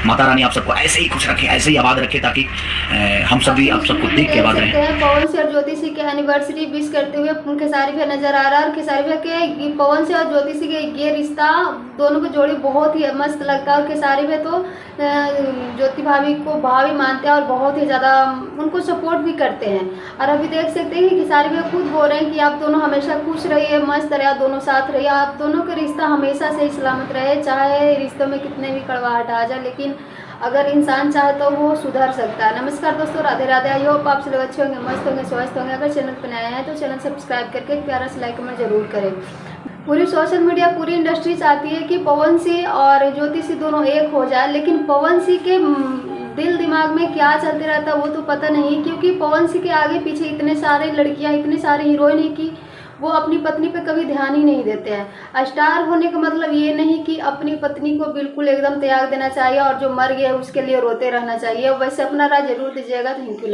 माता रानी आप सबको ऐसे ही खुश रखे, ऐसे ही आबाद रखे, ताकि हम सभी आप सबको देख के आबाद रहें। पवन से और ज्योति सिंह के एनिवर्सरी विश करते हुए खेसारी भैया नजर आ रहा है, और खेसारी भैया के पवन से और ज्योति सिंह के ये रिश्ता दोनों की जोड़ी बहुत ही मस्त लगता है। और खेसारी भैया तो ज्योति भाभी को भाभी मानते हैं और बहुत ही ज़्यादा उनको सपोर्ट भी करते हैं। और अभी देख सकते हैं कि खेसारी भैया खुद बोल रहे हैं कि आप दोनों हमेशा खुश रहिए, मस्त रहिए, दोनों साथ रहिए, आप दोनों का रिश्ता हमेशा से ही सलामत रहे, चाहे रिश्तों में कितने भी कड़वाहट आ जाए, लेकिन अगर इंसान चाहे तो वो सुधर सकता है। नमस्कार दोस्तों, राधे राधे। आई होप आप सब लोग अच्छे होंगे, मस्त होंगे, स्वस्थ होंगे। अगर चैनल पर नए हैं तो चैनल सब्सक्राइब करके एक प्यारा सा लाइक कमेंट जरूर करें। पूरी सोशल मीडिया, पूरी इंडस्ट्री चाहती है कि पवन सिंह और ज्योति सिंह दोनों एक हो जाए, लेकिन पवन सिंह के दिल दिमाग में क्या चलते रहता है वो तो पता नहीं, क्योंकि पवन सिंह के आगे पीछे इतने सारे लड़कियां, इतने सारे हीरोइन है कि वो अपनी पत्नी पे कभी ध्यान ही नहीं देते हैं। स्टार होने का मतलब ये नहीं कि अपनी पत्नी को बिल्कुल एकदम त्याग देना चाहिए और जो मर गया उसके लिए रोते रहना चाहिए। वैसे अपना राय जरूर दीजिएगा। Thank you.